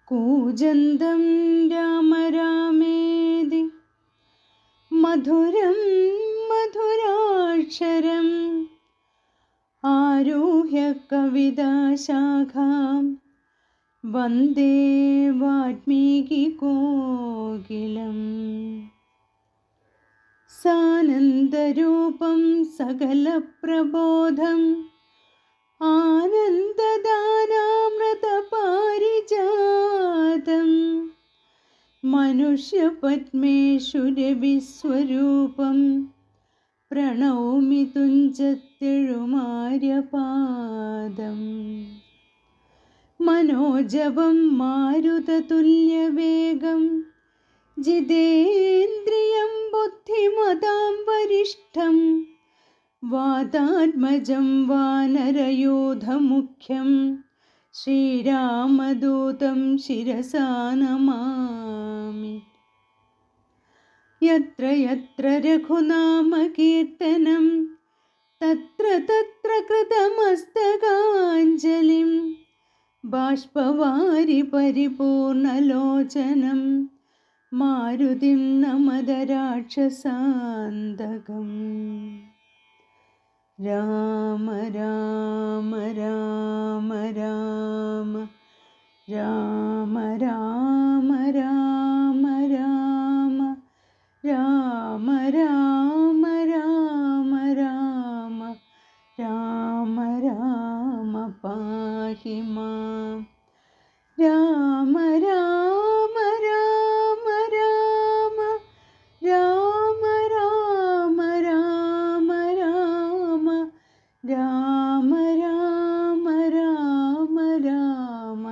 കൂജന്തം രാമ രാമേതി മധുരം മധുരാക്ഷരം ആരുഹ്യ കവിതാശാഖാം വന്ദേ വാൽമീകി കോകിലം. സാനന്ദരൂപം സകലപ്രബോധം ആനന്ദദാനാമൃതപാരിജാതം മനുഷ്യപത്മേഷുരവിസ്വരൂപം പ്രണൗമി തുഞ്ചത്തെഴുമാര്യപാദം. മനോജവം മാരുതതുല്യവേഗം ജിതേന്ദ്രിയം ബുദ്ധിമതാം വരിഷ്ഠം വാതാത്മജം വാനരയൂഥമുഖ്യം ശ്രീരാമദൂതം ശിരസാ നമാമി. യത്ര യത്ര രഘുനാമകീർത്തനം തത്ര തത്ര കൃതമസ്തകാഞ്ജലിം ബാഷ്പവാരി പരിപൂർണലോചനം മാരുതിം നമത രാക്ഷസാന്തകം. രാമ രാമ രാമ രാമ രാമ രാമ രാമ രാമ രാമ രാമ രാമ രാമ രാമ രാമ പാഹി മാം. രാമ രാമ രാമ രാമ രാമ രാമ രാമ രാമ രാമ രാമ രാമ രാമ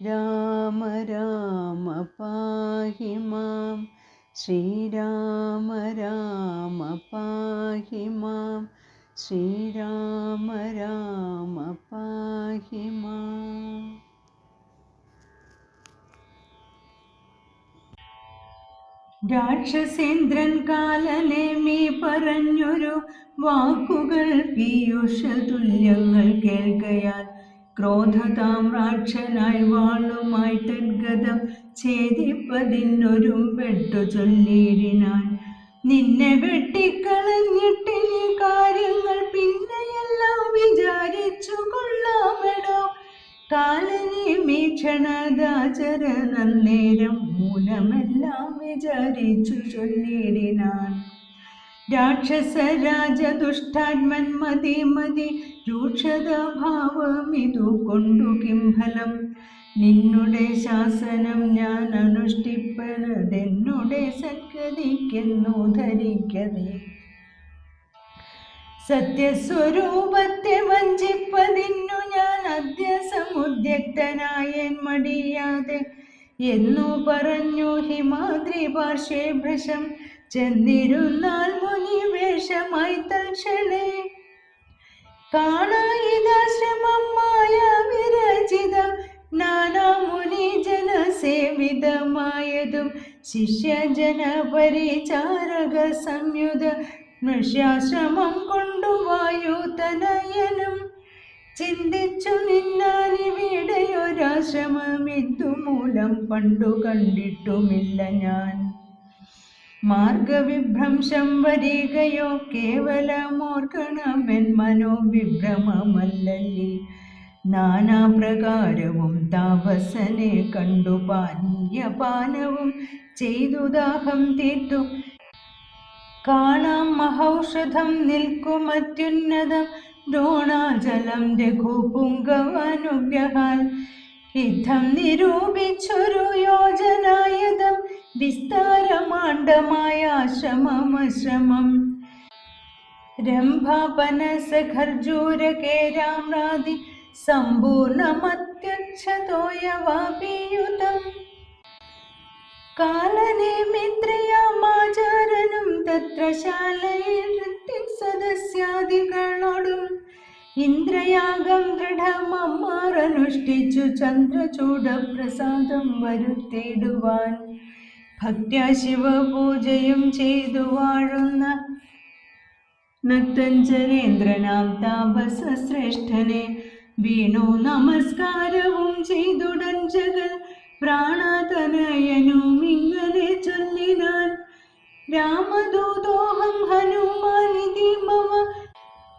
രാമ രാമ പാഹി മാം. ശ്രീരാമ രാമ പാഹി മാം. ശ്രീരാമ രാമ പാഹി മാം. രാക്ഷസേന്ദ്രൻ കാലനേമി പറഞ്ഞൊരു വാക്കുകൾ പീയൂഷതുല്യങ്ങൾ കേൾക്കയാൽ ക്രോധതാമ്രാക്ഷനായി വാളുമായി തദ്ഗതം ഛേദിപ്പതിനൊരുമ്പെട്ടു ചൊല്ലിയിടിനാൻ. നിന്നെ വെട്ടിക്കളഞ്ഞിട്ടിനി കാര്യങ്ങൾ പിന്നെയെല്ലാം വിചാരിച്ചു കൊള്ളാമെടോ. കാലനേമി ക്ഷണദാചരനന്നേരം മൂലമെല്ലാം വിചാരിച്ചു ചൊല്ലിയിടിനാൻ. രാക്ഷസരാജദുഷ്ടാത്മൻ മതി മതി രൂക്ഷതാഭാവമിതു കൊണ്ടു കിംഫലം. നിന്നുടെ ശാസനം ഞാൻ അനുഷ്ഠിപ്പനതെന്നുടെ സദ്ഗതിക്കെന്നു ധരിക്കതേ. സത്യസ്വരൂപത്തെ വഞ്ചിപ്പതിന്നു ഞാൻ അദ്യ സമുദ്യക്തനായേൻ മടിയാതെ എന്നു പറഞ്ഞു ഹിമാദ്രി പാർശ്വേ ഭൃശം. ചെന്നിരുന്നാൽ മുനിവേഷമായി തൽക്ഷണേ കാണായിതാശ്രമം മായാവിരചിതം നാനാമുനിജനസേവിതമായതും ശിഷ്യജന പരിചാരക സംയുത നൃശ്യാശ്രമം കൊണ്ടു വായുതനയനം. ചിന്തിച്ചു നിന്നാനിവിടെയൊരാശ്രമമിതുമൂലം പണ്ടു കണ്ടിട്ടുമില്ല ഞാൻ. മാർഗവിഭ്രംശം വരികയോ കേവലമോർക്കണമെൻ മനോവിഭ്രമമല്ലല്ലി. നാനാപ്രകാരവും താപസനെ കണ്ടു പാനീയപാനവും ചെയ്തു ദാഹം തീർത്തു. കാണാം മഹൌഷധം നിൽക്കുമത്യുന്നതം ദ്രോണാചലം രഘുപുങ്കവാനുഗ്രഹാൽ. യുദ്ധം നിരൂപിച്ചൊരു യോജനായതം വിസ്താരമാണ്ഡമായ ആശ്രമമശ്രമം. രംഭാപനസഖർജൂരകേരാമ്രാദി സമ്പൂർണമത്യക്ഷതോയവാപിയുതം. കാലനേമിത്രയാമാചാരനും തത്ര ശാലയിൽ സദസ്യാദികളോടും ഇന്ദ്രയാഗം ദൃഢമമ്മാറനുഷ്ഠിച്ചു ചന്ദ്രചൂഡപ്രസാദം വരുത്തിയിടുവാൻ. ഭക്ത്യാ ശിവപൂജയും ചെയ്തു വാഴുന്ന നക്തഞ്ചരേന്ദ്രനാം താപസശ്രേഷ്ഠനെ വീണു നമസ്കാരവും ചെയ്തുടൻ ജഗൽ പ്രാണതനയനും ഇങ്ങനെ ചൊല്ലിനാൻ. രാമദൂതോഹം ഹനുമാനിധി മമ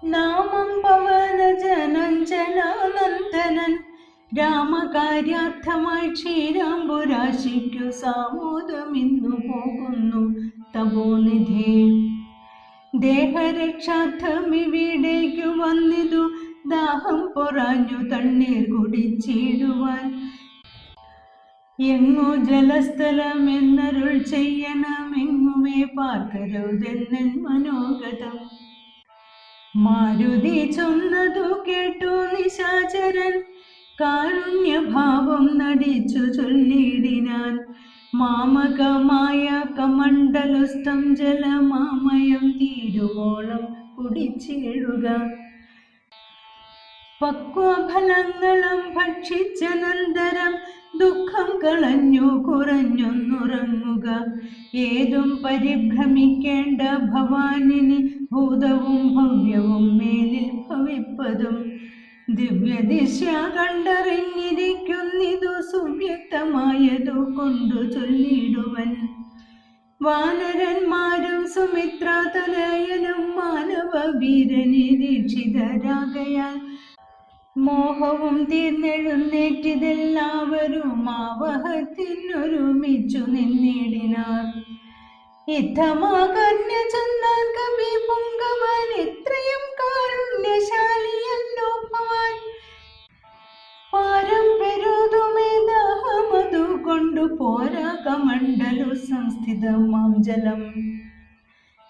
നാമം പവനജനഞ്ജനാനന്ദനൻ. രാമകാര്യാർത്ഥമായി ക്ഷീരാംബുരാശിക്കു സാമോദമിന്നു പോകുന്നു തപോനിധേ. ദേഹരക്ഷാർത്ഥമിവിടേക്കു വന്നിതു ദാഹം പൊറാഞ്ഞു തണ്ണീർ കുടിച്ചിടുവാൻ. എങ്ങു ജലസ്ഥലമെന്നരുൾ ചെയ്യണമെങ്ങുമേ പാർക്കരുതെന്നൻ മനോഗതം. മാരുതി ചൊന്നതു കേട്ടു നിശാചരൻ കാരുണ്യഭാവം നടിച്ചു ചൊല്ലിടിനാൻ. മാമകമായ കമണ്ഡലസ്ഥം ജലമാമയം തീരുവോളം കുടിച്ചിടുക. പക്വഫലങ്ങളും ഭക്ഷിച്ചനന്തരം ദുഃഖം കളഞ്ഞു കുറഞ്ഞൊന്നുറങ്ങുക. ഏതും പരിഭ്രമിക്കേണ്ട ഭവാനിനി ഭൂതവും ഭവ്യവും മേലിൽ ഭവിപ്പതും. ദിവ്യദിശ കണ്ടറിഞ്ഞിരിക്കുന്നിതു സുവ്യക്തമായതു കൊണ്ടു ചൊല്ലിടുവൻ. വാനരന്മാരും സുമിത്രാതനയനും മാനവ വീരനിരീക്ഷിതരാകയാൽ മോഹവും തീർന്നെഴുന്നേറ്റിതെല്ലാവരും ആവഹത്തിനൊരുമിച്ചു നിന്നിടിനാർ. ഇത്തമാകന്യ ചൊന്നാൻ കവി പുങ്കവൻ എത്രയും കാരുണ്യശാലിയല്ലോ ഭവാൻ. പാരം പെരുതുമേ ദാഹമതു കൊണ്ടു പോരാ കമണ്ഡലു സംസ്ഥിതമാം ജലം.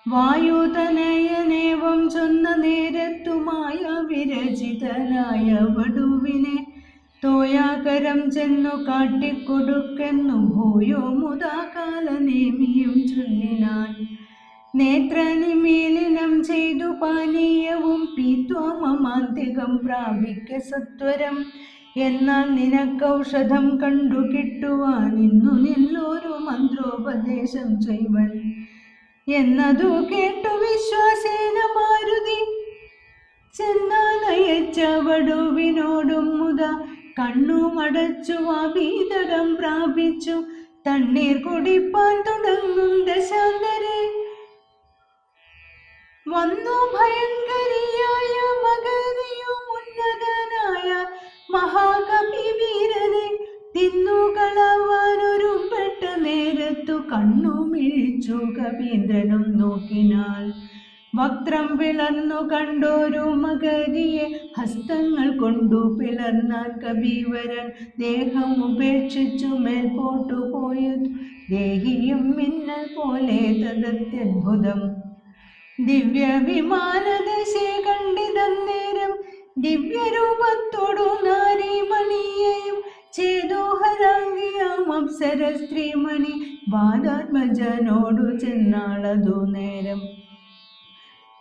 വായുതനയനേവം ചൊന്ന നേരത്തുമായ വിരചിതനായ വടുവിനെ തോയാകരം ചെന്നു കാട്ടിക്കൊടുക്കെന്നു ഭൂയോ മുതാകാലനേമിയും ചൊല്ലിനാൻ. നേത്രനിമീലിനം ചെയ്തു പാനീയവും പീത്വാമമാന്തികം പ്രാപിക്ക സത്വരം. എന്നാൽ നിനക്കൗഷധം കണ്ടു കിട്ടുവാൻ ഇന്നു നിന്നൊരു മന്ത്രോപദേശം ചെയ്വൻ എന്നതു കേട്ടു വിശ്വാസേന മാരുതി ചെന്നാനയച്ച വടുവിനോടും മുത കണ്ണുമടച്ചു വാപീതടം പ്രാപിച്ചു തണ്ണീർ കുടിപ്പാൻ തുടങ്ങും ദശാന്തരെ. വന്നു ഭയങ്കരിയായ മകനിയും ഉന്നതനായ മഹാകവി വീരനെ തിന്നുകളവാനൊരു പെട്ട നേരത്തു കണ്ണുമിഴിച്ചു കവീന്ദ്രനും നോക്കിനാൾ. വക്രം പിളർന്നു കണ്ടോരു മകരിയെ ഹസ്തങ്ങൾ കൊണ്ടു പിളർന്നാൻ കവീവരൻ. ദേഹം ഉപേക്ഷിച്ചു മേൽപോട്ടു പോയതു ദേഹിയും മിന്നൽ പോലെ തദത്യദ്ഭുതം. ദിവ്യ വിമാനദശേ കണ്ടിതന്നേരം ദിവ്യരൂപത്തോടു നാരീമണിയെയും ചേതോഹരാംഗിയാം അപ്സര സ്ത്രീമണി ബാധാത്മജനോടു ചെന്നാളതു നേരം.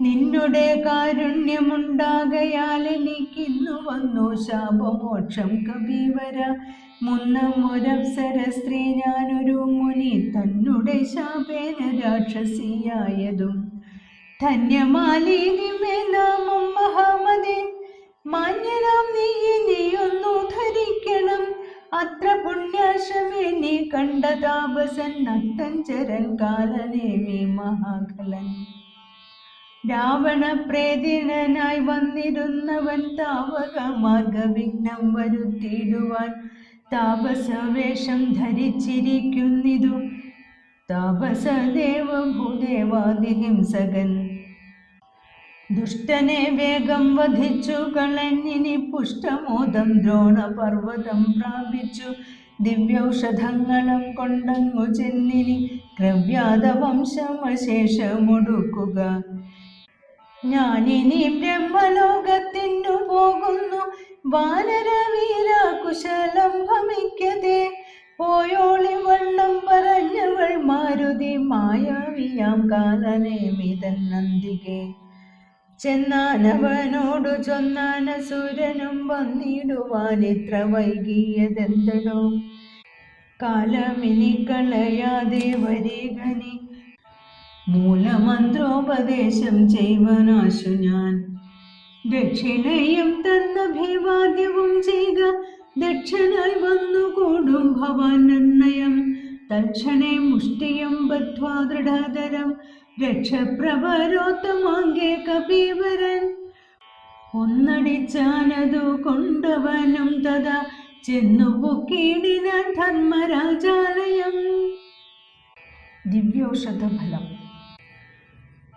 നിന്നുടെ കാരുണ്യമുണ്ടാകയാൽ എനിക്കിന്നു വന്നു ശാപമോക്ഷം കവീവര. മുന്നമൊരപ്സര സ്ത്രീ ഞാനൊരു മുനി തന്നുടെ ശാപേന രാക്ഷസിയായതും. ധന്യമാലീനിമേ നാമം മഹാമതേ മാന്യനാം നീയൊന്നു ധരിക്കണം. അത്ര പുണ്യാശമേ നീ കണ്ട താപസൻ നക്തഞ്ചരൻ കാലനേമി മഹാകലൻ. രാവണ പ്രേതിനായി വന്നിരുന്നവൻ താവക മാർഗവിഘ്നം വരുത്തിയിടുവാൻ താപസവേഷം ധരിച്ചിരിക്കുന്നിതു താപസദേവ ഭൂദേവാദിഹിംസകൻ. ദുഷ്ടനെ വേഗം വധിച്ചു കളഞ്ഞിനി പുഷ്ടമോദം ദ്രോണപർവ്വതം പ്രാപിച്ചു. ദിവ്യൌഷധങ്ങളും കൊണ്ടങ്ങു ചെന്നിനി ക്രവ്യാതവംശമശേഷമൊടുക്കുക. ഞാനിനി ബ്രഹ്മലോകത്തിനു പോകുന്നു വാനരവീര കുശലം ഭമിക്കതേ. പോയോളി വണ്ണം പറഞ്ഞവൾ മാരുതി മായാവിയാം കാലനേമിതൻ നന്ദികെ. ചെന്നാനവനോടു ചൊന്നാനസുരനും വന്നിടുവാൻ ഇത്ര വൈകിയതെന്തടോ. കാലമിനി കളയാതെ വരികനി മൂലമന്ത്രോപദേശം ചെയ്വനാശു ഞാൻ. ദക്ഷിണയും തന്നഭിവാദ്യവും ചെയ്യുക ദക്ഷനായി വന്നുകൂടും ഭവാൻ നിർണയം. തൽക്ഷണേ മുഷ്ടിയം ബദ്ധ്വാ ദൃഢതരം രക്ഷപ്രവരോത്തമാങ്കേ കപീവരൻ. ഒന്നടിച്ചാനതു കൊണ്ടവനും തഥാ ചെന്നു പൊക്കീടിനാൻ ധർമ്മരാജാലയം. ദിവ്യോഷധഫലം.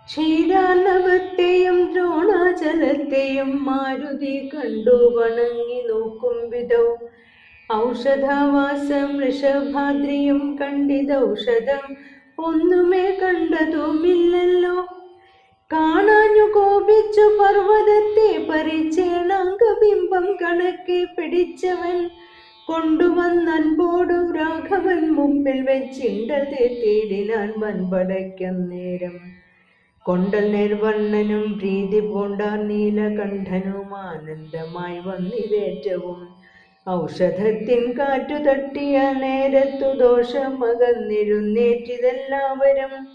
ക്ഷീരാർണവത്തെയും ദ്രോണാചലത്തെയും മാരുതി കണ്ടു വണങ്ങി നോക്കും വിധൗ. ഔഷധവാസം വൃഷഭാദ്രിയും കണ്ടിതൗഷധം ഒന്നുമേ കണ്ടതുമില്ലല്ലോ. കാണാഞ്ഞു കോപിച്ചു പർവ്വതത്തെ പരിച്ചേണാംഗബിംബം കണക്കെ പിടിച്ചവൻ കൊണ്ടുവന്നൻപോടും രാഘവൻ മുമ്പിൽ വെച്ചിണ്ടതെ തേടിനാൻ വൻപടയ്ക്കന്നേരം. കൊണ്ടൽ നിർവർണ്ണനും പ്രീതി പൂണ്ടാർ നീലകണ്ഠനും ആനന്ദമായി വന്നിതേറ്റവും. ഔഷധത്തിൻ കാറ്റു തട്ടിയ നേരത്തു ദോഷമകന്നിരുന്നേറ്റിതെല്ലാവരും.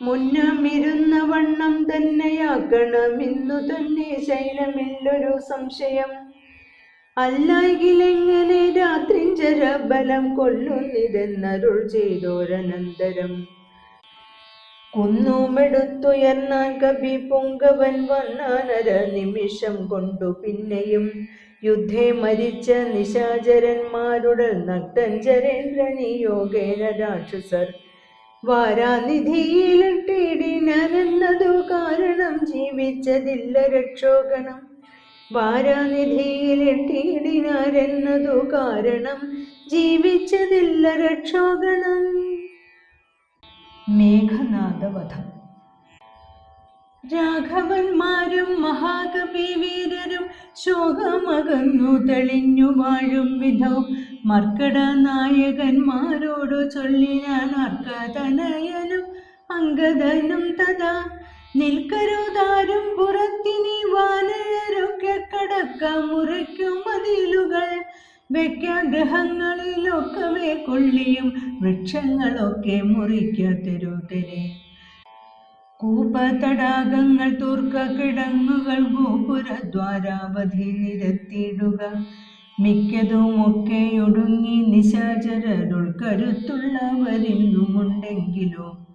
മുന്നമിരുന്ന വണ്ണം തന്നെയാക്കണം ഇന്നു തന്നെ ശൈലമില്ലൊരു സംശയം. അല്ലായിലെങ്ങനെ രാത്രിഞ്ചര ബലം കൊല്ലുന്നിതെന്നരുൾ ചെയ്തോരനന്തരം. കുന്നുമെടുത്തുയർന്നാൻ കവി പൊങ്കവൻ വന്നാനര നിമിഷം കൊണ്ടു പിന്നെയും. യുദ്ധേ മരിച്ച നിശാചരന്മാരുടെ നക്തഞ്ചരേന്ദ്രനി യോഗേന രാക്ഷസർ വാരാനിധിയിലിട്ടിടിനാനെന്നതു കാരണം ജീവിച്ചതില്ല രക്ഷോഗണം. വാരാനിധിയിലിട്ടിടിനാരെന്നതു കാരണം ജീവിച്ചതില്ല രക്ഷോഗണം. മേഘനാദവധം. രാഘവന്മാരും മഹാകവി വീരരും ശോകമകന്നു തെളിഞ്ഞു വാഴും വിധൗ. മർക്കട നായകന്മാരോടു ചൊല്ലിനാൻ അർക്കതനയനും അങ്കദനും തഥാ. നിൽക്കരുതാരും പുറത്തിനി വാനരരൊക്കെ കടക്ക മുറിക്കും മതിലുകൾ. വെക്കാഗ്രഹങ്ങളിലൊക്കവേ കൊള്ളിയും വൃക്ഷങ്ങളൊക്കെ മുറിക്കത്തരുതരെ. കൂപതടാകങ്ങൾ തൂർക്ക കിടങ്ങുകൾ ഗോപുരദ്വാരാവധി നിരത്തിയിടുക. മിക്കതുമൊക്കെയൊടുങ്ങി നിശാചരരുൾക്കരുത്തുള്ളവരിന്നുമുണ്ടെങ്കിലോ.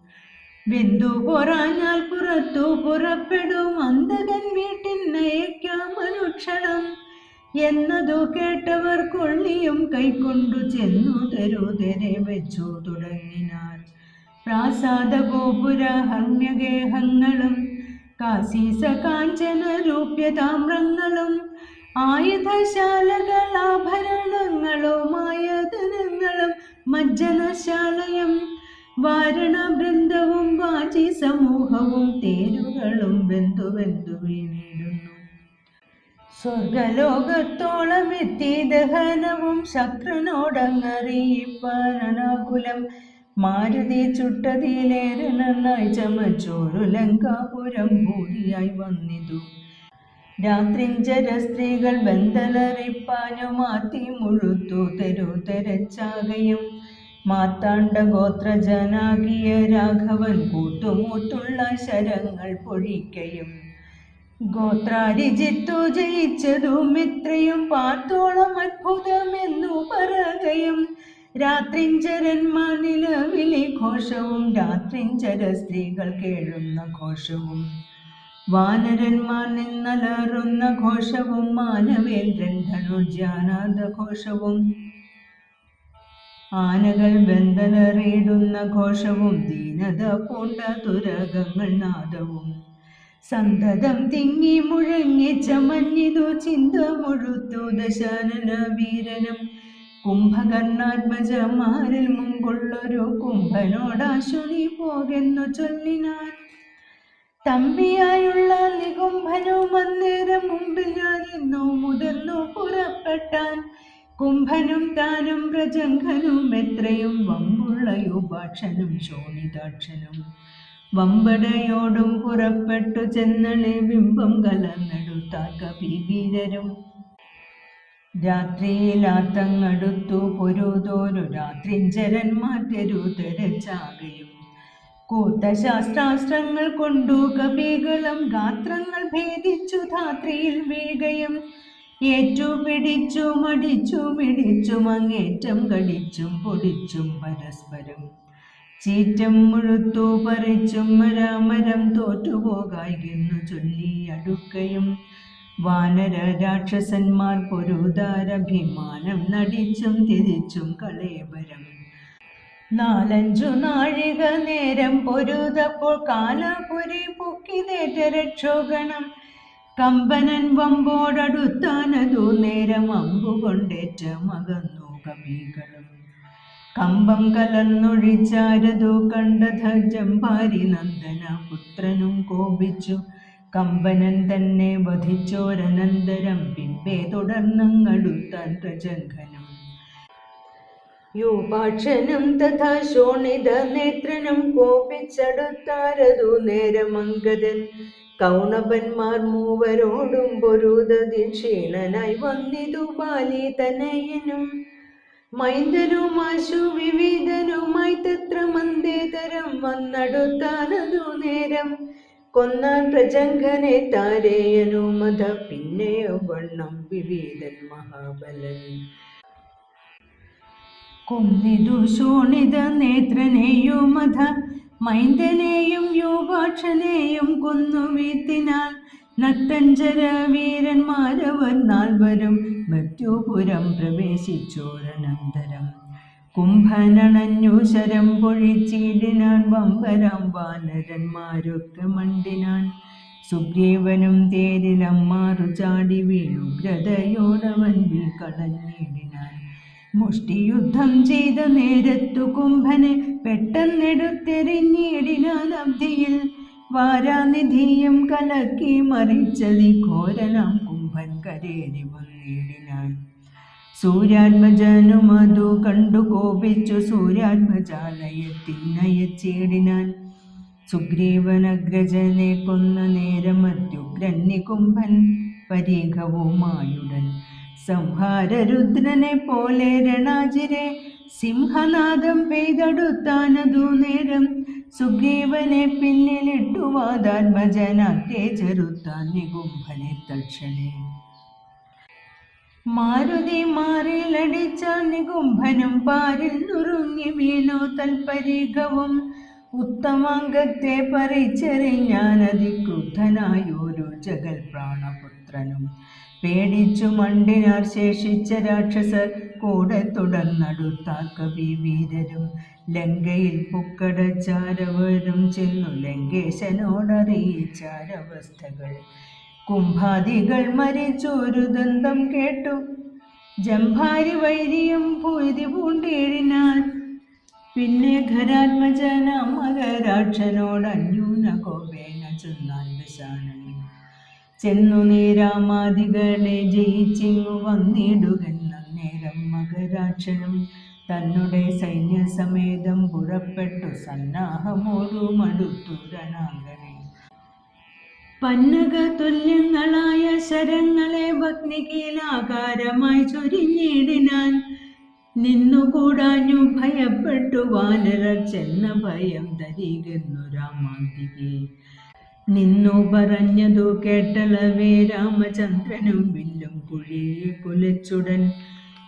വെന്തു പൊറാഞ്ഞാൽ പുറത്തു പുറപ്പെടും അന്തകൻ വീട്ടിനയക്കാം അനുക്ഷണം. എന്നതു കേട്ടവർ കൊള്ളിയും കൈക്കൊണ്ടു ചെന്നു തരുതരെ വെച്ചു തുടങ്ങിനാർ. പ്രാസാദ ഗോപുര ഹർമ്യഗേഹങ്ങളും കാസീസ കാഞ്ചന രൂപ്യതാമ്രങ്ങളും ആയുധശാലകൾ ആഭരണങ്ങളുമായ ധനങ്ങളും മജ്ജനശാലയും വാരണബൃന്ദവും വാചി സമൂഹവും തേരുകളും വെന്തു വെന്തു വീണിടുന്നു. സ്വർഗലോകത്തോളം എത്തി ദഹനവും ശക്രനോടങ്ങറിയിപ്പാനാകുലം. മാരുതി ചുട്ടതിലേറെ നന്നായി ചമച്ചോരു ലങ്കാപുരം ഭൂരിയായി വന്നിതു. രാത്രിഞ്ചര സ്ത്രീകൾ ബന്ധനറിപ്പാനു മാറ്റി മുഴുത്തു തെരുതെരച്ചാകയും. മാത്താണ്ഡ ഗോത്രജനാകിയ രാഘവൻ കൂത്തുമൂത്തുള്ള ശരങ്ങൾ പൊഴിക്കയും. ഗോത്രാരിജിത്തു ജയിച്ചതും ഇത്രയും പാർത്തോളം അത്ഭുതമെന്നു പറകയും. രാത്രിഞ്ചരന്മാർ നിലവിളി ഘോഷവും രാത്രിഞ്ചര സ്ത്രീകൾ കേഴുന്ന ഘോഷവും. വാനരന്മാർ നിന്നലറുന്ന ഘോഷവും മാനവേന്ദ്രൻ ധനുർജാനാദ ഘോഷവും. ആനകൾ ബന്ധനറിയിടുന്ന ഘോഷവും ദീനത പൂണ്ട തുരകങ്ങൾ നാദവും. സന്തതം തിങ്ങി മുഴങ്ങി ചമഞ്ഞിതു ചിന്ത മുഴുത്തു ദശാനന വീരനും. കുംഭകർണാത്മജമാരിൽ മുമ്പുള്ളൊരു കുംഭനോടാശുനി പോകെന്നു ചൊല്ലിനാൻ. തമ്പിയായുള്ള നികുംഭനും അന്നേരം മുമ്പിൽ ഞാൻ ഇന്നു മുതിർന്നു പുറപ്പെട്ടാൻ. കുംഭനും താനും പ്രജംഘനും എത്രയും വമ്പുള്ള യുപാക്ഷനും ശോണിതാക്ഷനും. വമ്പടയോടും പുറപ്പെട്ടു ചെന്നളി ബിംബം കലർന്നെടുത്താൽ കപിവീരരും. രാത്രിയിലാത്തങ്ങടുത്തു പൊരുതോരു രാത്രിഞ്ചരന്മാർ തെരുതെരച്ചാകയും. കൂത്തശാസ്ത്രാസ്ത്രങ്ങൾ കൊണ്ടു കപികളും ഗാത്രങ്ങൾ ഭേദിച്ചു ധാത്രിയിൽ വീഴുകയും. ഏറ്റുപിടിച്ചു മടിച്ചു മിടിച്ചും അങ്ങേറ്റം കളിച്ചും പൊടിച്ചും പരസ്പരം ചീറ്റം മുഴുത്തു പറിച്ചും മരാമരം തോറ്റുപോകായിന്നു ചൊല്ലി അടുക്കയും വാനര രാക്ഷസന്മാർ പൊരുതാരഭിമാനം നടിച്ചും തിരിച്ചും കളേബരം. 4-5 നാഴിക നേരം പൊരുതപ്പോൾ കാലാപുരി പൊക്കിതേറ്റ രക്ഷോഗണം. കമ്പനൻ വമ്പോടടുത്താനതു നേരം അമ്പുകൊണ്ടേറ്റ മകന്നു കവികളും. കമ്പം കലർന്നൊഴിച്ചാരതു കണ്ടത ജംഭാരി നന്ദന പുത്രനും കോപിച്ചു. കമ്പനൻ തന്നെ വധിച്ചോരനന്തരം പിമ്പേ തുടർന്നങ്ങടുത്താൻ പ്രജംഘനം. യൂപാക്ഷനും തഥാ ശോണിത നേത്രനും കോപിച്ചടുത്താരതു നേരമംഗതൻ. കൗണപന്മാർ മൂവരോടും പൊരുതതി ക്ഷീണനായി വന്നിതു ബാലി തനയനും. മൈന്ദനുമാശു വിവിധനുമായി തത്ര മന്ദേതരം വന്നടുത്താനതു നേരം. കൊന്നാൻ പ്രജംഘനെ താരേയനുമത പിന്നെയോ വണ്ണം വിവിധൻ മഹാബലൻ. കൊന്നിതു ശോണിത നേത്രനെയുമത മൈന്ദനെയും യൂപാക്ഷനെയും കൊന്നു വീഴ്ത്തിനാൽ. നട്ടഞ്ചര വീരന്മാരവർ 4 മൃത്യുപുരം പ്രവേശിച്ചോരനന്തരം. കുംഭനണഞ്ഞു ശരം പൊഴിച്ചിടിനാൻ വമ്പരാം വാനരന്മാരൊക്കെ മണ്ടിനാൻ. സുഗ്രീവനും തേരിലമ്മാറു ചാടി വീണുഗ്രതയോടവൻ വിൽ കളഞ്ഞിടിനാൻ. മുഷ്ടിയുദ്ധം ചെയ്ത നേരത്തു കുംഭനെ പെട്ടെന്നെടുത്തെറിഞ്ഞിടിനാൻ അബ്ധിയിൽ. വാരാനിധിയും കലക്കി മറിച്ചതി ഘോരനാം കുംഭൻ കരേറി വന്നിടിനാൻ. സൂര്യാത്മജനുമതു കണ്ടു കോപിച്ചു സൂര്യാത്മജാലയത്തിനയച്ചിടിനാൻ. സുഗ്രീവനഗ്രജനെ കൊന്ന നേരം അത്യുഗ്രന്നി കുംഭൻ പരീഘവുമായുടൻ. സംഹാരരുദ്രനെ പോലെ രണാജിരെ സിംഹനാദം പെയ്തടുത്താനതു നേരം. സുഗ്രീവനെ പിന്നിലിട്ടു വാദാത്മജനാഗ്രേ ചെറുത്താൻ നികുംഭനെ തൽക്ഷണേ. മാരുതി മാറിലടിച്ചാൻ നികുംഭനും പാരിൽ നുറുങ്ങി വീണു തൽപരീഘവും. ഉത്തമാംഗത്തെ പറിച്ചെറിഞ്ഞാൻ അതിക്രുദ്ധനായൊരു ജഗൽ പ്രാണപുത്രനും. പേടിച്ചു മണ്ടിനാർ ശേഷിച്ച രാക്ഷസർ കൂടെ തുടർന്നടുത്താർ കവി വീരരും. ലങ്കയിൽ പുക്കടച്ചാരവരും ചെന്നു ലങ്കേശനോടറിയിച്ചാരവസ്ഥകൾ. കുംഭാദികൾ മരിച്ചൊരു ദന്തം കേട്ടു ജംഭാരി വൈരിയും ഭൂതി പൂണ്ടിടിനാൻ. പിന്നെ ഖരാത്മജനാം മകരാക്ഷനോടന്യൂന കോപേന ചെന്നാൻ ദശാനനൻ. ചെന്നു നീരാമാദികളെ ജയിച്ചിങ്ങു വന്നിടുകെന്ന നേരം മകരാക്ഷനും തന്നെ സൈന്യസമേതം പുറപ്പെട്ടു സന്നാഹമോടു മടുത്തു രണാങ്കണേ. പന്നക തുല്യങ്ങളായ ശരങ്ങളെ ഭഗ്നികീലാകാരമായി ചൊരിഞ്ഞിടിനാൻ. നിന്നുകൂടാഞ്ഞു ഭയപ്പെട്ടു വാനരർ ചെന്ന ഭയം തരികെന്നു രാമാന്തികെ. നിന്നു പറഞ്ഞതു കേട്ടളവേ രാമചന്ദ്രനും വില്ലും കുഴിയെ കുലച്ചുടൻ.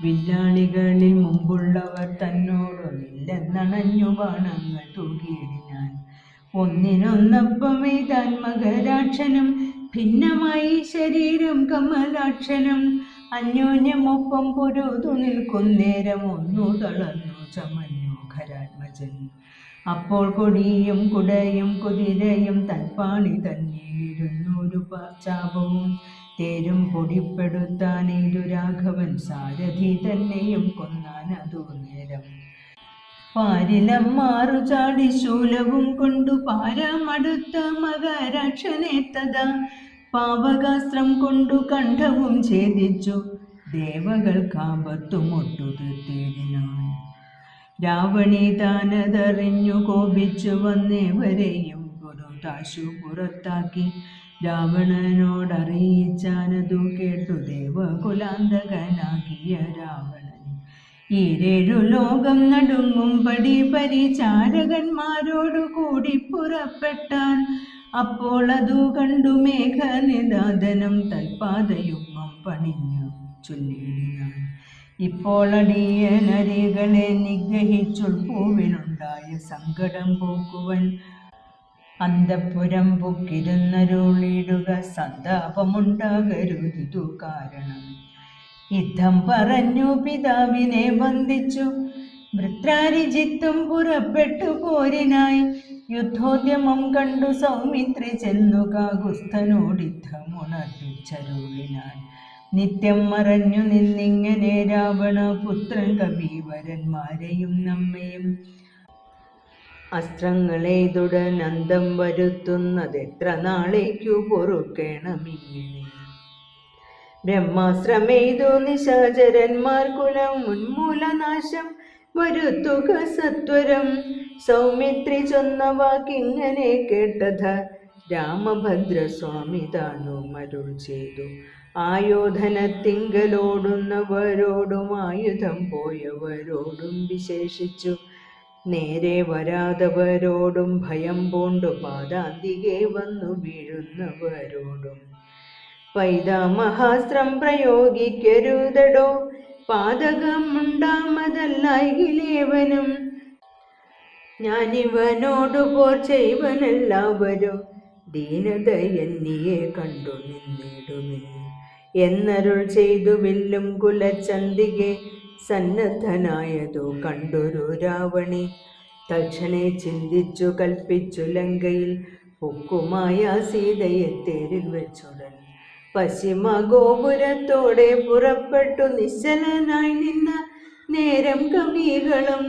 വില്ലാളികളിൽ മുമ്പുള്ളവർ തന്നോടൊന്നില്ലെന്നണഞ്ഞു ബാണങ്ങൾ തൂകിയിടിനാൻ. ഒന്നിനൊന്നപ്പമേ താൻ മകരാക്ഷനും ഭിന്നമായി ശരീരം കമലാക്ഷനും. അന്യോന്യമൊപ്പം പൊരുതു നിൽക്കുന്നേരം ഒന്നു തളർന്നു ചമഞ്ഞു ഖരാത്മജൻ. അപ്പോൾ കൊടിയും കുടയും കുതിരയും തൽപ്പാണി തന്നിലിരുന്നൊരു ചാപവും തേരും പൊടിപ്പെടുത്താനേതു രാഘവൻ സാരഥി തന്നെയും കൊന്നാനതു നേരം. പാരിലമ്മാറു ചാടി ശൂലവും കൊണ്ടു പാരമടുത്ത മകരാക്ഷനെ തഥാ പാവകാസ്ത്രം കൊണ്ടു കണ്ഠവും ഛേദിച്ചു ദേവകൾക്കാപത്തുമൊട്ടു തീർത്തിടിനാൻ. രാവണി താനതറിഞ്ഞു കോപിച്ചു വന്നേവരെയും പുറത്താശു പുറത്താക്കി. രാവണനോടറിയിച്ചാനതു കേട്ടു ദേവകുലാന്തകനാകിയ രാവണൻ. ഈരേഴു ലോകം നടുങ്ങും പടി പരിചാരകന്മാരോടു കൂടി പുറപ്പെട്ടാൻ. അപ്പോൾ അതു കണ്ടു മേഘനിദാതനം തൽപാദയുഗ്മം പണിഞ്ഞു ചൊല്ലിയിടിനാൻ. ഇപ്പോൾ അടിയനരികളെ നിഗ്രഹിച്ചുൾപ്പൂവിനുണ്ടായ സങ്കടം പോക്കുവൻ അന്തഃപുരം പൊക്കിരുന്നരുളിടുക, സന്താപമുണ്ടാകരുതിതു കാരണം. യുദ്ധം പറഞ്ഞു പിതാവിനെ വന്ദിച്ചു വൃത്രാരിജിത്തും പുറപ്പെട്ടു പോരിനായി. യുദ്ധോദ്യമം കണ്ടു സൗമിത്രി ചെന്നു കാകുസ്ഥനോടിദ്ധമുണർത്തിച്ചരുളിനാൻ. നിത്യം മറഞ്ഞു നിന്നിങ്ങനെ രാവണ പുത്രൻ കവീവരന്മാരെയും നമ്മയും അസ്ത്രങ്ങളെയ്തുടൻ അന്തം വരുത്തുന്നതെത്ര നാളേക്കു പൊറുക്കേണമിങ്ങനെ. ബ്രഹ്മാസ്ത്രമെയ്തു നിശാചരന്മാർ കുലം ഉന്മൂലനാശം വരുത്തുക സത്വരം. സൗമിത്രി ചൊന്ന വാക്കിങ്ങനെ കേട്ടത രാമഭദ്രസ്വാമി താനും അരുൾ ചെയ്തു. ആയോധനത്തിങ്കലോടുന്നവരോടും ആയുധം പോയവരോടും വിശേഷിച്ചു നേരെ വരാതവരോടും ഭയം പൂണ്ടു പാദാന്തികെ വന്നു വീഴുന്നവരോടും പൈതാമഹാസ്ത്രം പ്രയോഗിക്കരുതടോ, പാതകമുണ്ടാമതല്ലായിലേവനും. ഞാനിവനോടു പോർ ചെയ്വനെല്ലാവരും ദീനത എന്നിയെ കണ്ടു നിന്നിടുമേ എന്നരുൾ ചെയ്തു. വില്ലും കുലച്ചന്തികെ സന്നദ്ധനായതു കണ്ടൊരു രാവണി തൽക്ഷണേ ചിന്തിച്ചു കൽപ്പിച്ചു ലങ്കയിൽ പൊക്കുമായ സീതയെ തേരിൽ വെച്ചുടൻ പശ്ചിമ ഗോപുരത്തോടെ പുറപ്പെട്ടു നിശ്ചലനായി നിന്ന നേരം കവികളും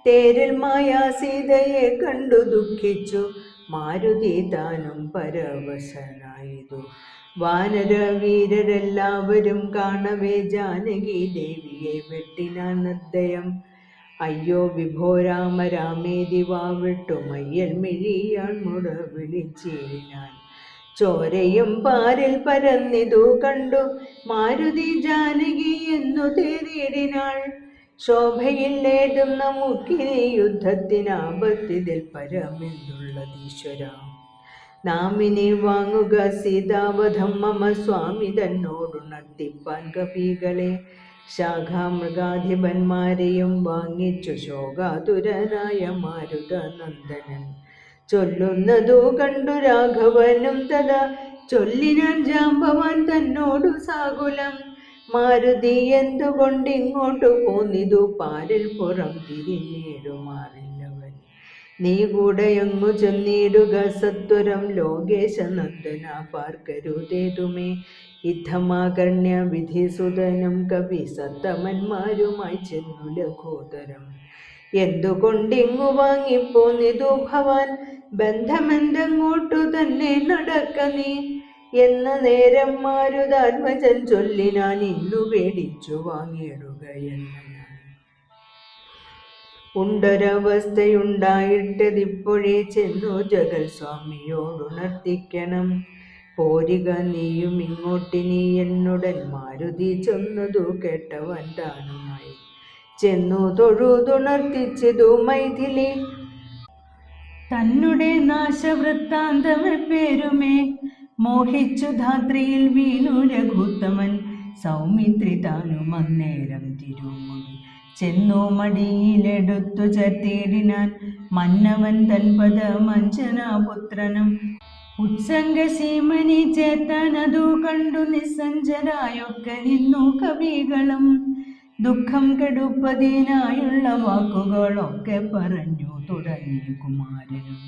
തേരിൽ മായാ സീതയെ കണ്ടു ദുഃഖിച്ചു മാരുതി താനും പരവശനായതു. വാനരവീരരെല്ലാവരും കാണവേ ജാനകി ദേവിയെ വെട്ടിനാൻ നിർദ്ദയം. അയ്യോ വിഭോ രാമ രാമേതി വാവിട്ടു മയ്യൽ മിഴിയാൻ മുട വിളിച്ചിടിനാൻ. ചോരയും പാരിൽ പരന്നിതു കണ്ടു മാരുതി ജാനകി എന്നു തേരിടിനാൾ. ശോഭയില്ലേതും നമുക്കിനി യുദ്ധത്തിനാപത്തിതിൽ പരമെന്തുള്ളതീശ്വര. നാമിനി വാങ്ങുക സീതാവധം മമ സ്വാമി തന്നോടുണർത്തിപ്പാൻ കവികളെ. ശാഖാമൃഗാധിപന്മാരെയും വാങ്ങിച്ചു ശോകാതുരനായ മാരുത നന്ദനൻ ചൊല്ലുന്നതു കണ്ടു രാഘവനും തഥാ ചൊല്ലിനാൻ ജാമ്പവാൻ തന്നോടു സാകുലം. മാരുതി എന്തുകൊണ്ടിങ്ങോട്ടു പോന്നിതു പാരിൽ പുറം തിരിഞ്ഞിടുമാറില്ലവൻ. നീ കൂടെയങ്ങു ചെന്നിടുക സത്വരം ലോകേശനന്ദന പാർക്കരുതേതുമേ. യുദ്ധമാകർണ്യ വിധിസുതനും കവി സത്തമന്മാരുമായി ചെന്നു ലഘോദരം. എന്തുകൊണ്ടിങ്ങു വാങ്ങിപ്പോന്നിതു ഭവാൻ ബന്ധമെന്തെങ്ങോട്ടു തന്നെ നടക്ക നീ എന്ന നേരം മാരുതാത്മജൻ ചൊല്ലിനാൻ. ഇന്നു പേടിച്ചു വാങ്ങിയിടുകയെന്ന ഞാൻ ഉണ്ടൊരവസ്ഥയുണ്ടായിട്ടതിപ്പോഴേ ചെന്നു ജഗൽ സ്വാമിയോടുണർത്തിക്കണം. പോരിക നീയും ഇങ്ങോട്ടിനി എന്നുടൻ മാരുതി ചെന്നതു കേട്ടവൻ താനുമായി ചെന്നു തൊഴുതുണർത്തിച്ചതു മൈഥിലി തന്നെ നാശവൃത്താന്തമെപ്പേരുമേ. മോഹിച്ചു ധാത്രിയിൽ വീണു രഘുത്തമൻ സൗമിത്രി താനും അന്നേരം തിരുമുടി ചെന്നു മടിയിലെടുത്തു ചത്തിടിനാൻ. മന്നവൻ തൻ പദമഞ്ജനാപുത്രനും ഉത്സംഗസീമനി ചേത്തനതു കണ്ടു നിസ്സഞ്ജരായൊക്കെ നിന്നു കവികളും. ദുഃഖം കെടുപ്പതിനായുള്ള വാക്കുകളൊക്കെ പറഞ്ഞു തുടങ്ങി കുമാരനും.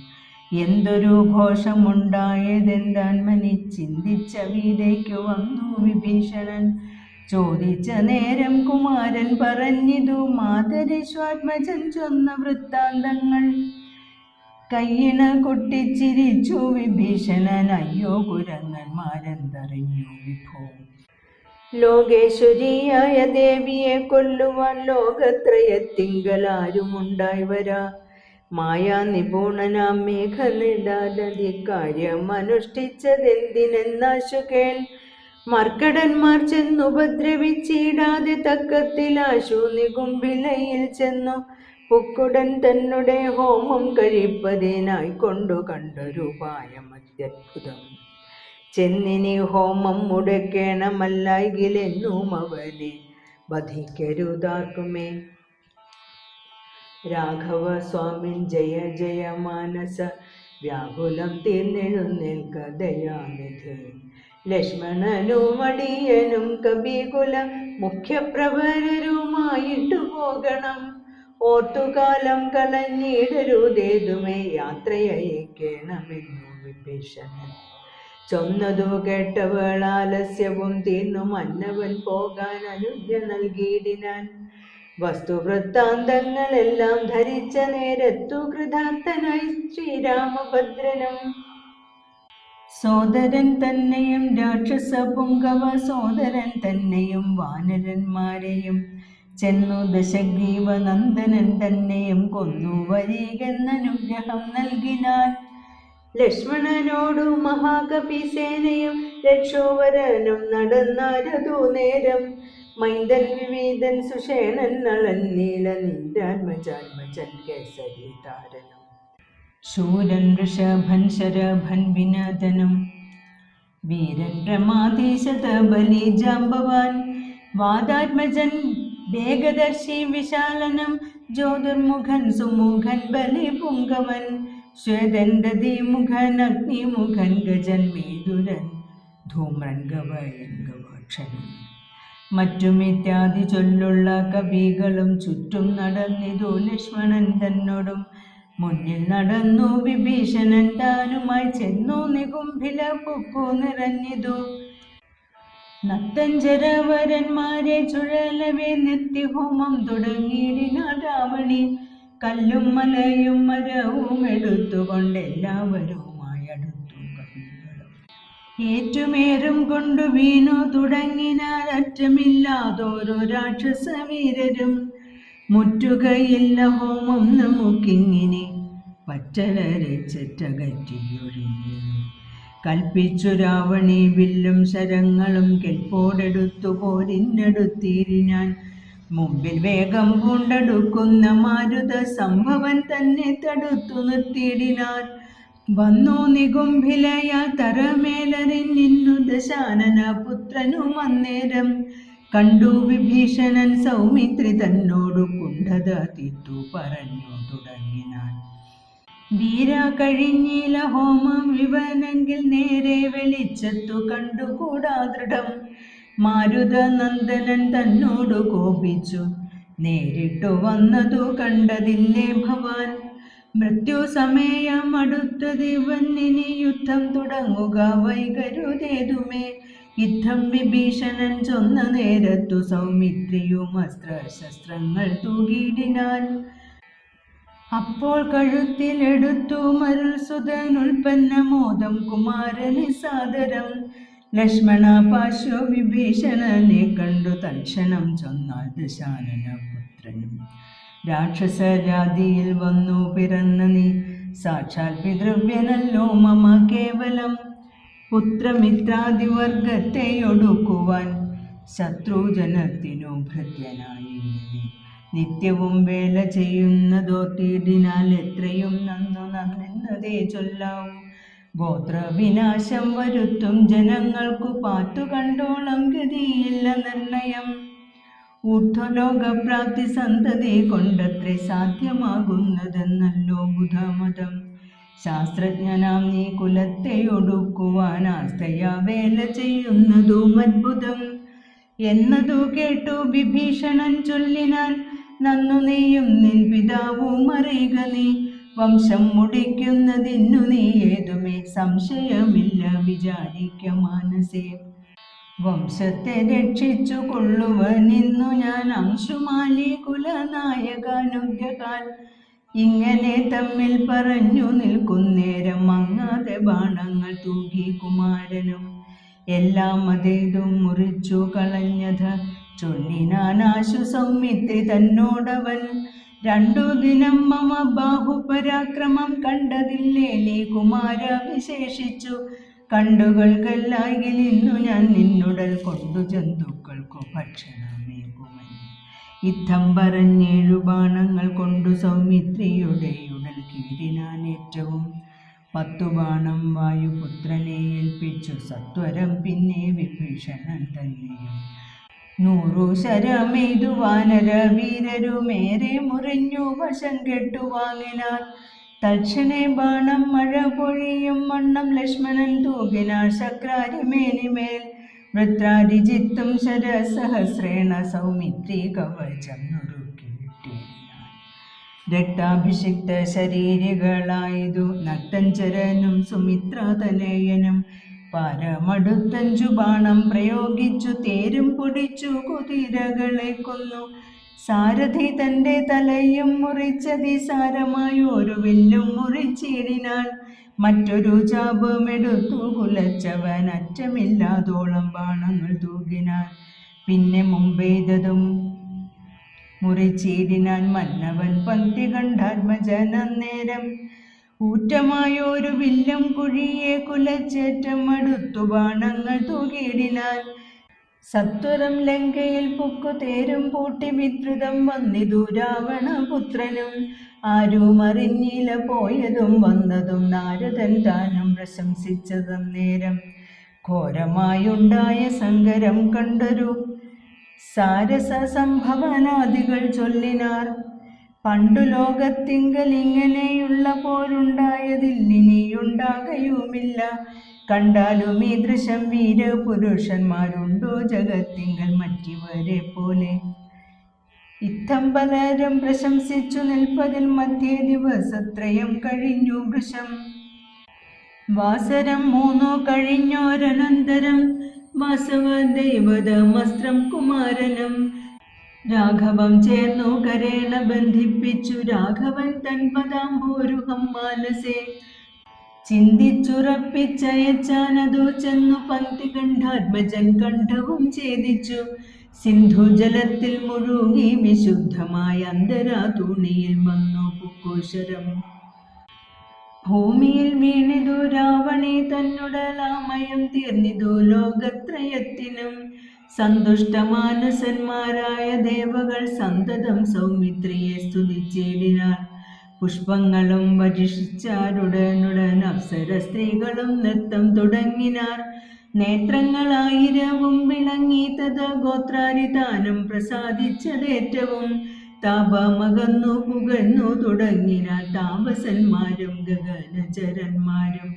എന്തൊരു ഘോഷമുണ്ടായതെന്താൻമനി ചിന്തിച്ച വീടേക്കു വന്നു വിഭീഷണൻ. ചോദിച്ച നേരം കുമാരൻ പറഞ്ഞിതു മാതരിശ്വാത്മജൻ ചൊന്ന വൃത്താന്തങ്ങൾ. കയ്യിണ കൊട്ടിച്ചിരിച്ചു വിഭീഷണൻ. അയ്യോ കുരങ്ങന്മാരെന്തറിഞ്ഞു വിഭോ. ലോകേശ്വരിയായ ദേവിയെ കൊല്ലുവാൻ ലോകത്രയത്തിങ്കലാരുമുണ്ടായി വരാ. മായാ നിപുണനാം മേഘനിടാധികാര്യം അനുഷ്ഠിച്ചതെന്തിനെന്നാശു കേൾ. മർക്കടന്മാർ ചെന്നുപദ്രവിച്ചിടാതെ തക്കത്തിലാശു നികുംഭിലയിൽ ചെന്നു പുക്കുടൻ തന്നെ ഹോമം കഴിപ്പതിനായി കൊണ്ടു കണ്ടൊരുപായം അത്യത്ഭുതം. ചെന്നിനി ഹോമം മുടക്കേണമല്ലായികിലെന്നും അവനെ വധിക്കരുതാർക്കുമേ. രാഘവ സ്വാമിൻ ജയ ജയ മാനസ വ്യാകുലം തീർന്നെഴുന്നേൽക്ക ദയാനിധി. ലക്ഷ്മണനും അടിയനും കവികുല മുഖ്യപ്രവരരുമായിട്ടു പോകണം. ഓർത്തുകാലം കളഞ്ഞിടരുതേതുമേ യാത്രയയക്കേണമെന്നു വിഭീഷണൻ. ചൊന്നതു കേട്ടവൾ ആലസ്യവും തീർന്നു മന്നവൻ പോകാൻ അനുജ്ഞ നൽകിയിടിനാൻ. വസ്തുവൃത്താന്തങ്ങളെല്ലാം ധരിച്ച നേരത്തു കൃതാർത്ഥനായി ശ്രീരാമഭദ്രനും. സോദരൻ തന്നെയും രാക്ഷസ പുങ്കവ സോദരൻ തന്നെയും വാനരന്മാരെയും ചെന്നു ദശഗ്രീവ നന്ദനൻ തന്നെയും കൊന്നു വരികെന്നനുഗ്രഹം നൽകിനാൻ. ലക്ഷ്മണനോടു മഹാകപിസേനയും രക്ഷോവരനും നടന്നാരതു നേരം. മൈന്ദൻ വിവീതൻ സുഷേണൻ നളൻ നീല നീരാത്മജാത്മജൻ കേസരി താരനും. ശൂരൻ ഋഷഭൻ ശരഭൻ വിനദനും വീരൻ പ്രമാദീശത ബലി ജാമ്പവാൻ. വാദാത്മജൻ വേഗദർശി വിശാലനം ജ്യോതിർമുഖൻ സുമുഖൻ ബലി പുങ്കവൻ. ശ്വേതൻ ദതിമുഖൻ അഗ്നിമുഖൻ ഗജൻ മേതുരൻ ധൂമ്രൻ ഗവയൻ ഗവാക്ഷനും. മറ്റുമിത്യാദി ചൊല്ലുള്ള കവികളും ചുറ്റും നടന്നിതു ലക്ഷ്മണൻ തന്നോടും. മുന്നിൽ നടന്നു വിഭീഷണൻ താനുമായി ചെന്നു നികുംഭില പുപ്പു നിറഞ്ഞിതു. നത്തഞ്ചരവരന്മാരെ ചുഴലവേ നിത്യഹോമം തുടങ്ങിയിടിനാൾ രാവണി. കല്ലും മലയും മരവും എടുത്തുകൊണ്ടെല്ലാവരുമായി അടുത്തു കവികളും. ഏറ്റുമേറും കൊണ്ടു വീണു തുടങ്ങിനാൽ അറ്റമില്ലാതോരോ രാക്ഷസ വീരരും. മുറ്റുകയില്ല ഹോമം നമുക്കിങ്ങിനെ പറ്റലരെ ചെറ്റകറ്റിയൊഴിഞ്ഞു. കൽപ്പിച്ചു രാവണി വില്ലും ശരങ്ങളും കെൽപ്പോടെടുത്തു പോരിനടുത്തീരിനാൻ. മുമ്പിൽ വേഗം പൂണ്ടടുക്കുന്ന മാരുത സംഭവൻ തന്നെ തടുത്തു നിർത്തിയിടിനാൻ. വന്നു നികുംഭിലയാ തറമേലറിഞ്ഞിന്നു ദശാനന പുത്രനും അന്നേരം. കണ്ടു വിഭീഷണൻ സൗമിത്രി തന്നോടു കുണ്ഠത തീർത്തു പറഞ്ഞു തുടങ്ങിനാൻ. വീര കഴിഞ്ഞില ഹോമം വിവനെങ്കിൽ നേരെ വെളിച്ചത്തു കണ്ടുകൂടാ ദൃഢം. മാരുത നന്ദനൻ തന്നോടു കോപിച്ചു നേരിട്ടു വന്നതു കണ്ടതില്ലേ ഭവാൻ. മൃത്യു സമയം അടുത്തതിവന്നിനി യുദ്ധം തുടങ്ങുക വൈകരുതേതുമേ. യുദ്ധം വിഭീഷണൻ ചൊന്ന നേരത്തു സൗമിത്രിയും അസ്ത്രശസ്ത്രങ്ങൾ തൂകിയിടിനാൻ. അപ്പോൾ കഴുത്തിലെടുത്തു മരുൾ സുതൻ ഉൽപ്പന്നമോദം കുമാരന് സാദരം. ലക്ഷ്മണ പാശു വിഭീഷണനെ കണ്ടു തൽക്ഷണം ചൊന്നാൽ ദശാനന പുത്രനും. രാക്ഷസരാതിയിൽ വന്നു പിറന്ന നീ സാക്ഷാൽ പിതൃവ്യനല്ലോ മമ കേവലം. പുത്രമിത്രാദിവർഗത്തെ ഒടുക്കുവാൻ ശത്രുജനത്തിനു ഭൃത്യനായി നിത്യവും വേല ചെയ്യുന്നതോർത്തിടിനാൽ എത്രയും നന്നെന്നതേ ചൊല്ലാവൂ. ഗോത്രവിനാശം വരുത്തും ജനങ്ങൾക്കു പാത്തു കണ്ടോളം ഗതിയില്ല നിർണയം. ഊർധ്വലോകപ്രാപ്തി സന്തതി കൊണ്ടത്രേ സാധ്യമാകുന്നതെന്നല്ലോ ബുധമതം. ശാസ്ത്രജ്ഞനാം നീ കുലത്തെ ഒടുക്കുവാൻ ആസ്തയാ വേല ചെയ്യുന്നതും അത്ഭുതം എന്നതു കേട്ടു വിഭീഷണൻ ചൊല്ലിനാൻ. നന്നു നീയും നിൻ പിതാവും അറിയുക നീ. വംശം മുടിക്കുന്നതിന്നു നീ ഏതുമേ സംശയമില്ല വിചാരിക്ക മാനസേ. വംശത്തെ രക്ഷിച്ചു കൊള്ളുവനിന്നു ഞാൻ അംശുമാലി കുലനായകാനുഗ്രഹാൽ. ഇങ്ങനെ തമ്മിൽ പറഞ്ഞു നിൽക്കുന്നേരം മങ്ങാതെ ബാണങ്ങൾ തൂകി കുമാരനും. എല്ലാം അതേതും മുറിച്ചു കളഞ്ഞത് ചൊല്ലിനാനാശു സൗമിത്രി തന്നോടവൻ. 2 ദിനം മമ ബാഹുപരാക്രമം കണ്ടതില്ലേ നീ കുമാര വിശേഷിച്ചു. കണ്ടുകൾക്കല്ലായെങ്കിൽ ഇന്നു ഞാൻ നിന്നുടൽ കൊണ്ടു ജന്തുക്കൾക്കു ഭക്ഷണമേകുമൻ. യുദ്ധം പറഞ്ഞേഴു ബാണങ്ങൾ കൊണ്ടു സൗമിത്രിയുടെ ഉടൽ കീറിനാൻ ഏറ്റവും. 10 ബാണം വായുപുത്രനെ ഏൽപ്പിച്ചു സത്വരം പിന്നെ വിഭീഷണൻ തന്നെയും. 100 ശരമെയ്തു വാനര വീരരുമേറെ മുറിഞ്ഞു വശം കെട്ടുവാങ്ങിനാർ. തൽക്ഷണേ ബാണം മഴ പൊഴിയും വണ്ണം ലക്ഷ്മണൻ തൂകിനാർ ശക്രാരിമേനിമേൽ. വൃത്രാരിജിത്തും ശരസഹസ്രേണ സൗമിത്രി കവചം നുറുക്കിയിട്ടിനാൻ. രക്താഭിഷിക്ത ശരീരികളായതു നക്തഞ്ചരനും സുമിത്രാതനയനും. പാരമടുത്തഞ്ചു ബാണം പ്രയോഗിച്ചു തേരും പൊടിച്ചു കുതിരകളെ കൊന്നു. സാരഥി തൻ്റെ തലയും മുറിച്ചതിസാരമായൊരു വില്ലും മുറിച്ചിടിനാൻ. മറ്റൊരു ചാപമെടുത്തു കുലച്ചവൻ അറ്റമില്ലാതോളം ബാണങ്ങൾ തൂകിനാൻ. പിന്നെ മുമ്പെയ്തതും മുറിച്ചിടിനാൻ. മന്നവൻ പങ്ക്തി കണ്ടാത്മജൻ അന്നേരം ഊറ്റമായൊരു വില്ലും കുഴിയെ കുലച്ചേറ്റം അടുത്തു ബാണങ്ങൾ തൂകിയിടിനാൻ. സത്വരം ലങ്കയിൽ പുക്കു തേരും പൂട്ടി വിദ്രുതം വന്നിതു രാവണപുത്രനും. ആരും അറിഞ്ഞില്ല പോയതും വന്നതും നാരദൻ താനും പ്രശംസിച്ചതന്നേരം. ഘോരമായുണ്ടായ സങ്കരം കണ്ടൊരു സാരസ സംഭവനാദികൾ ചൊല്ലിനാർ. പണ്ടു ലോകത്തിങ്കൽ ഇങ്ങനെയുള്ള പോരുണ്ടായതില്ലിനിയുണ്ടാകയുമില്ല. കണ്ടാലും ഈ ദൃശം വീരപുരുഷന്മാരുണ്ടോ ജഗത്തിങ്കൽ മറ്റിവരെ പോലെ. ഇത്തം പലരും പ്രശംസിച്ചു നിൽപ്പതിൽ മധ്യേ ദിവസത്രയം കഴിഞ്ഞു വൃഷം. വാസരം 3 കഴിഞ്ഞോരനന്തരം വാസവദൈവതമസ്ത്രം കുമാരനും. രാഘവം ചേർന്നു കരേണ ബന്ധിപ്പിച്ചു രാഘവൻ തൻ പദാംബോരുഹം മാനസേ. ചിന്തിച്ചുറപ്പിച്ചയച്ചാനതു ചെന്നു പങ്ക്തി കണ്ഠാത്മജൻ കണ്ഠവും ഛേദിച്ചു. സിന്ധുജലത്തിൽ മുഴുകി വിശുദ്ധമായ അന്തരാ തൂണിയിൽ വന്നു പുക്കോശരം. ഭൂമിയിൽ വീണിതു രാവണി തന്നുടലാമയം തീർന്നിതു ലോകത്രയത്തിനും. സന്തുഷ്ടമാനസന്മാരായ ദേവകൾ സന്തതം സൗമിത്രിയെ സ്തുതിച്ചിടിനാർ. പുഷ്പങ്ങളും വർഷിച്ചാരുടനുടൻ അപ്സര സ്ത്രീകളും നൃത്തം തുടങ്ങിനാർ. നേത്രങ്ങളായിരവും വിളങ്ങി തഥ ഗോത്രാരിതാനും പ്രസാദിച്ചതേറ്റവും. താപമകന്നു പുകഴ്ന്നു തുടങ്ങിനാർ താപസന്മാരും ഗഗനചരന്മാരും.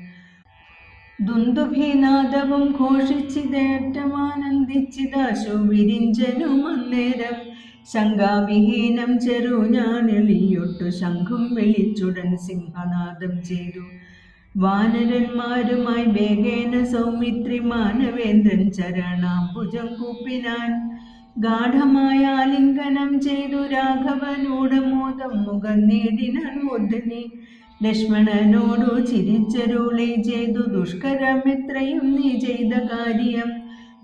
ദുന്ദുഭിനാദവും ഘോഷിച്ചിതേറ്റമാനന്ദിച്ചിതാശു വിരിഞ്ചനും അന്നേരം. ശങ്കാവിഹീനം ചെറുഞാനെളിയൊട്ടു ശംഖും വിളിച്ചുടൻ സിംഹനാദം ചെയ്തു. വാനരന്മാരുമായി വേഗേന സൗമിത്രി മാനവേന്ദ്രൻ ചരണാംബുജം കൂപ്പിനാൻ. ഗാഠമായ ആലിംഗനം ചെയ്തു രാഘവനോടമോദം മുഖം നേടിനാൻ മോദനി. ലക്ഷ്മണനോടു ചിരിച്ചരുളി ചെയ്തു ദുഷ്കരമെത്രയും നീ ചെയ്ത കാര്യം.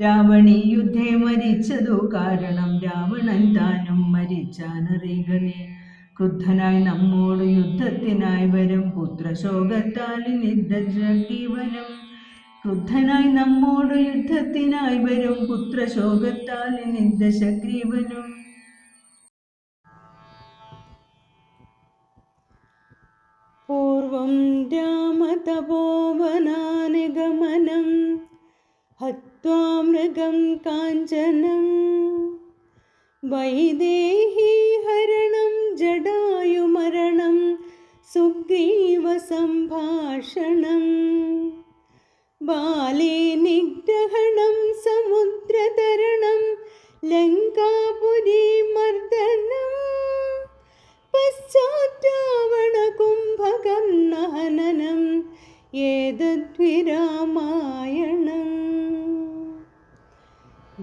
രാവണി യുദ്ധേ മരിച്ചതു കാരണം രാവണൻ താനും മരിച്ചാനറിയുക. ക്രുദ്ധനായി നമ്മോട് യുദ്ധത്തിനായി വരും പുത്രശോകത്താൽ നിദ്ദശഗ്രീവനും. ക്രുദ്ധനായി നമ്മോട് യുദ്ധത്തിനായി വരും പുത്രശോകത്താൽ നിദ്ദശഗ്രീവനും. പൂർവം രാമതപോവനാനിഗമനം ഹത്വാ മൃഗം കാഞ്ചനം. വൈദേഹി ഹരണം ജടായുമരണം സുഗ്രീവ സംഭാഷണം. ബാലേ നിഗ്രഹണം സമുദ്രതരണം ലങ്കാപുരി മർദ്ദനം. പശ്ചാദ്രാവണ കുംഭകർണഹനനം ഏതദ്വിരാമായണം.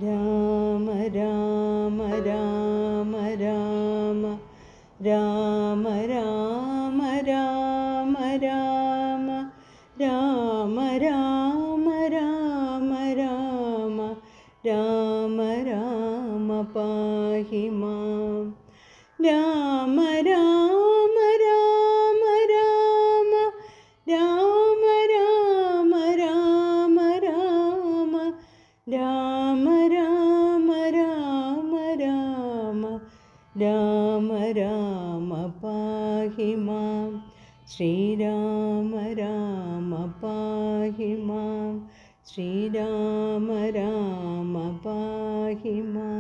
രാമ രാമ രാമ രാമ രാമ രാമ രാമ രാമ രാമ രാമ രാമ രാമ രാമ രാമ പാഹി മാം. രാമ രാമ രാമ രാമ രാമ രാമ രാമ രാമ രാമ രാമ രാമ രാമ രാമ രാമ പാഹി മാം. ശ്രീരാമ രാമ പാഹി മാം ശ്രീരാമ രാമ പാഹി മാം.